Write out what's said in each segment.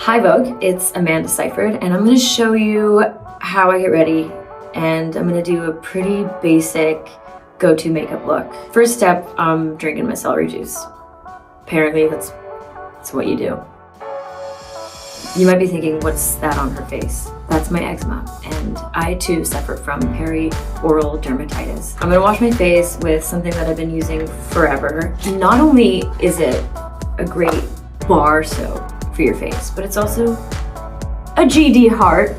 Hi Vogue, it's Amanda Seyfried, and I'm gonna show you how I get ready, and I'm gonna do a pretty basic go-to makeup look. First step, I'm drinking my celery juice. Apparently that's what you do. You might be thinking, what's that on her face? That's my eczema, and I too suffer from perioral dermatitis. I'm gonna wash my face with something that I've been using forever. Not only is it a great bar soap for your face, but it's also a GD heart.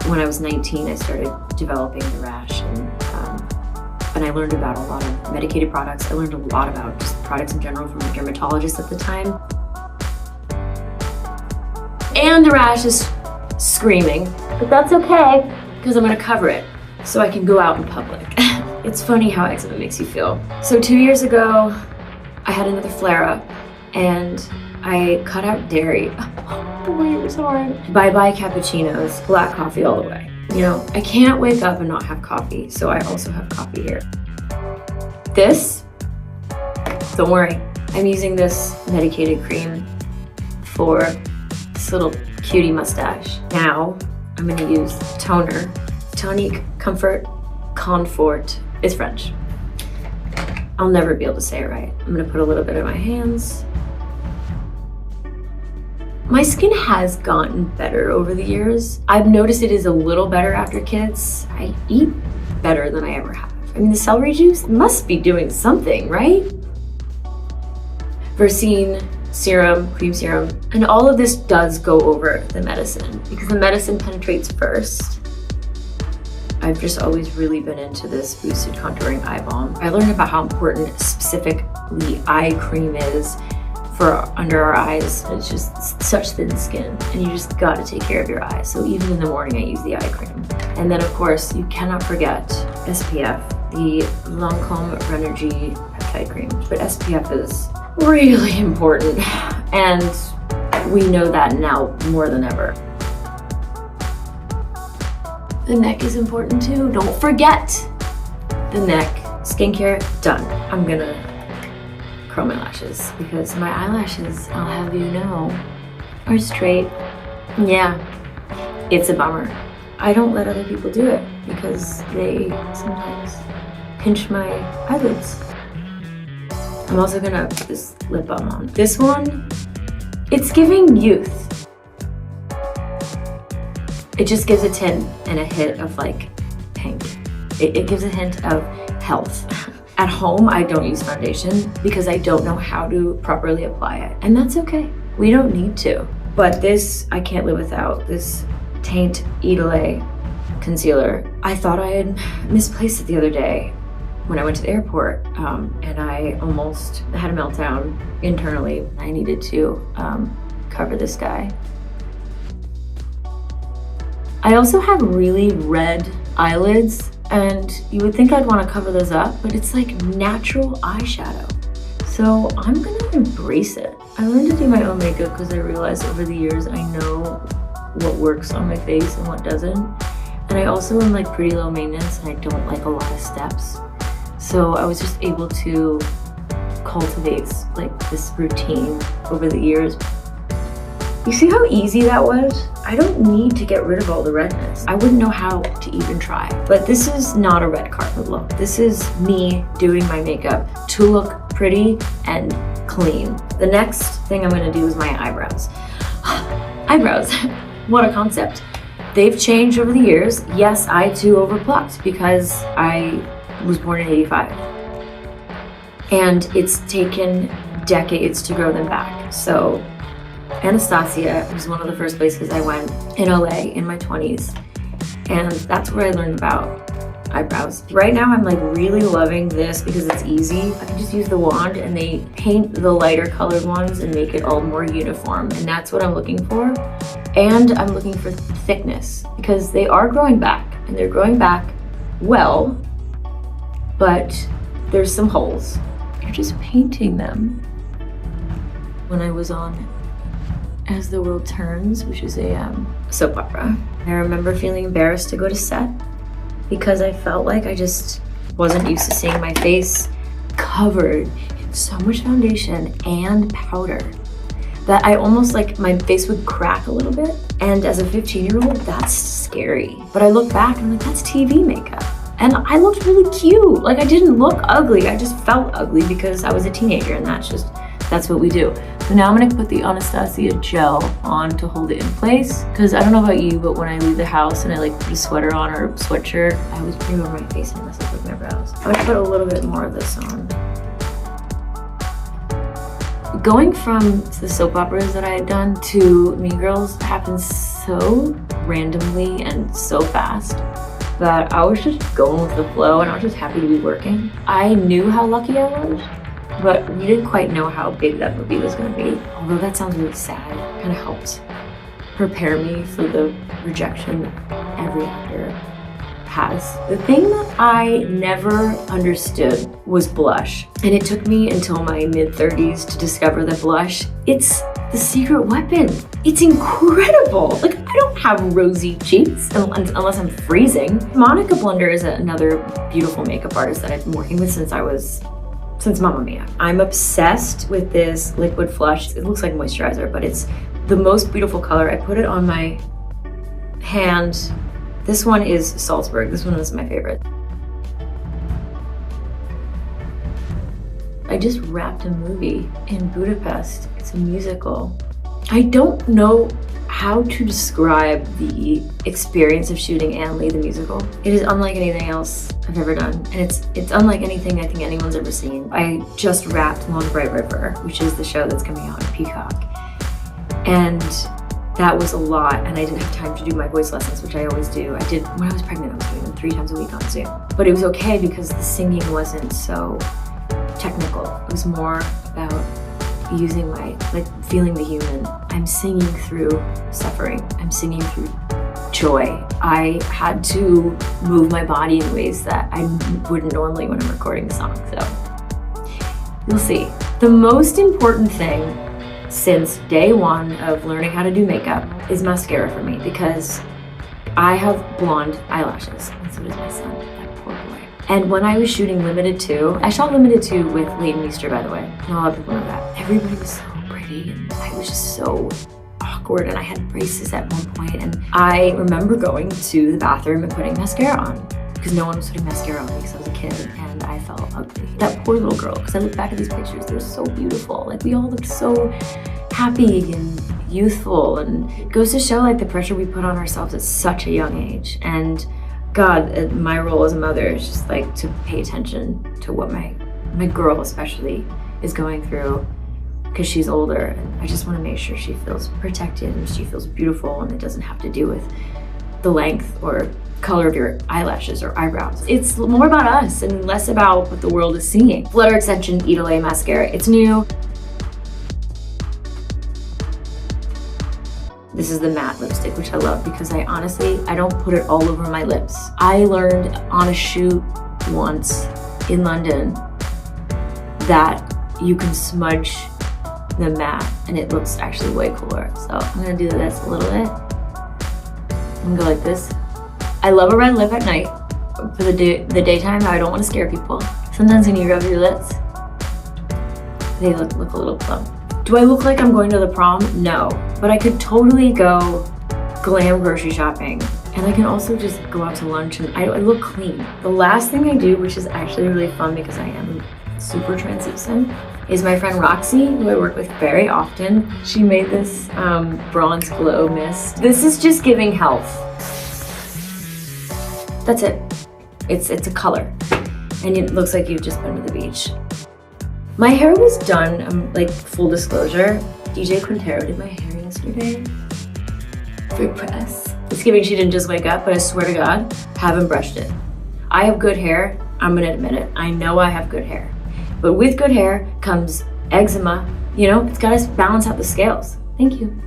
When I was 19, I started developing the rash, and I learned about a lot of medicated products. I learned a lot about just products in general from a dermatologist at the time. And the rash is screaming, but that's okay, because I'm gonna cover it so I can go out in public. It's funny how eczema makes you feel. So 2 years ago, I had another flare-up, and I cut out dairy. Oh boy, it was hard. Bye-bye cappuccinos, black coffee all the way. You know, I can't wake up and not have coffee, so I also have coffee here. This, don't worry, I'm using this medicated cream for this little cutie mustache. Now, I'm gonna use toner, Tonique Comfort Confort. It's French. I'll never be able to say it right. I'm gonna put a little bit in my hands. My skin has gotten better over the years. I've noticed it is a little better after kids. I eat better than I ever have. I mean, the celery juice must be doing something, right? Versine serum, cream serum, and all of this does go over the medicine because the medicine penetrates first. I've just always really been into this boosted contouring eye balm. I learned about how important specifically eye cream is for under our eyes. It's just such thin skin, and you just gotta take care of your eyes. So even in the morning, I use the eye cream. And then of course, you cannot forget SPF, the Lancome Renergie Peptide Cream. But SPF is really important, and we know that now more than ever. The neck is important too. Don't forget the neck. Skincare, done. I'm gonna curl my lashes because my eyelashes, I'll have you know, are straight. Yeah, it's a bummer. I don't let other people do it because they sometimes pinch my eyelids. I'm also gonna put this lip balm on. This one, it's giving youth. It just gives a tint and a hint of like pink. It gives a hint of health. At home, I don't use foundation because I don't know how to properly apply it. And that's okay, we don't need to. But this, I can't live without, this Teint Idole concealer. I thought I had misplaced it the other day when I went to the airport, and I almost had a meltdown internally. I needed to cover this guy. I also have really red eyelids, and you would think I'd want to cover those up, but it's like natural eyeshadow. So I'm gonna embrace it. I learned to do my own makeup because I realized over the years I know what works on my face and what doesn't. And I also am like pretty low maintenance, and I don't like a lot of steps. So I was just able to cultivate like this routine over the years. You see how easy that was? I don't need to get rid of all the redness. I wouldn't know how to even try. But this is not a red carpet look. This is me doing my makeup to look pretty and clean. The next thing I'm gonna do is my eyebrows. Eyebrows, what a concept. They've changed over the years. Yes, I too overplucked because I was born in '85. And it's taken decades to grow them back. So Anastasia was one of the first places I went in LA in my 20s. And that's where I learned about eyebrows. Right now I'm like really loving this because it's easy. I can just use the wand and they paint the lighter colored ones and make it all more uniform. And that's what I'm looking for. And I'm looking for thickness because they are growing back, and they're growing back well, but there's some holes. You're just painting them. When I was on As the World Turns, which is a soap opera, I remember feeling embarrassed to go to set because I felt like I just wasn't used to seeing my face covered in so much foundation and powder that I almost like my face would crack a little bit. And as a 15-year-old, that's scary. But I look back and I'm like, that's TV makeup. And I looked really cute. Like I didn't look ugly. I just felt ugly because I was a teenager and that's what we do. So now I'm gonna put the Anastasia gel on to hold it in place. Cause I don't know about you, but when I leave the house and I like put a sweater on or a sweatshirt, I always put it over my face and mess up with my brows. I'm gonna put a little bit more of this on. Going from the soap operas that I had done to Mean Girls happened so randomly and so fast that I was just going with the flow and I was just happy to be working. I knew how lucky I was, but we didn't quite know how big that movie was gonna be. Although that sounds really sad, it kind of helped prepare me for the rejection every actor has. The thing that I never understood was blush. And it took me until my mid-30s to discover that blush, it's the secret weapon. It's incredible. Like, I don't have rosy cheeks unless I'm freezing. Monica Blunder is another beautiful makeup artist that I've been working with since Mamma Mia. I'm obsessed with this liquid flush. It looks like moisturizer, but it's the most beautiful color. I put it on my hand. This one is Salzburg. This one is my favorite. I just wrapped a movie in Budapest. It's a musical. I don't know how to describe the experience of shooting Anne Lee the musical. It is unlike anything else I've ever done, and it's unlike anything I think anyone's ever seen. I just wrapped Long Bright River, which is the show that's coming out on Peacock, and that was a lot, and I didn't have time to do my voice lessons, which I always do. I did when I was pregnant. I was doing them 3 times a week on Zoom, but it was okay because the singing wasn't so technical. It was more about using my, like, feeling the human. I'm singing through suffering. I'm singing through joy. I had to move my body in ways that I wouldn't normally when I'm recording a song, so you'll see. The most important thing since day one of learning how to do makeup is mascara for me, because I have blonde eyelashes, and so does my son, that poor boy. And when I was shooting Limited 2, I shot Limited 2 with Leighton Meester, by the way. Not a lot of people know that. Everybody was so pretty, and I was just so awkward, and I had braces at one point, and I remember going to the bathroom and putting mascara on, because no one was putting mascara on me because I was a kid, and I felt ugly. That poor little girl, because I look back at these pictures, they're so beautiful. Like, we all looked so happy and youthful, and it goes to show like the pressure we put on ourselves at such a young age. And God, my role as a mother is just like to pay attention to what my girl especially is going through, because she's older, and I just want to make sure she feels protected and she feels beautiful, and it doesn't have to do with the length or color of your eyelashes or eyebrows. It's more about us and less about what the world is seeing. Flutter Extension Idole mascara, it's new. This is the matte lipstick, which I love because I don't put it all over my lips. I learned on a shoot once in London that you can smudge the matte and it looks actually way cooler. So I'm gonna do this a little bit. I'm gonna go like this. I love a red lip at night. For the daytime, I don't want to scare people. Sometimes when you rub your lips, they look a little plump. Do I look like I'm going to the prom? No, but I could totally go glam grocery shopping, and I can also just go out to lunch, and I look clean. The last thing I do, which is actually really fun because I am super translucent, is my friend Roxy, who I work with very often. She made this bronze glow mist. This is just giving health. That's it. It's a color, and it looks like you've just been to the beach. My hair was done, like, full disclosure, DJ Quintero did my hair yesterday for press. It's giving she didn't just wake up, but I swear to God, haven't brushed it. I have good hair, I'm gonna admit it. I know I have good hair. But with good hair comes eczema. You know, it's gotta balance out the scales. Thank you.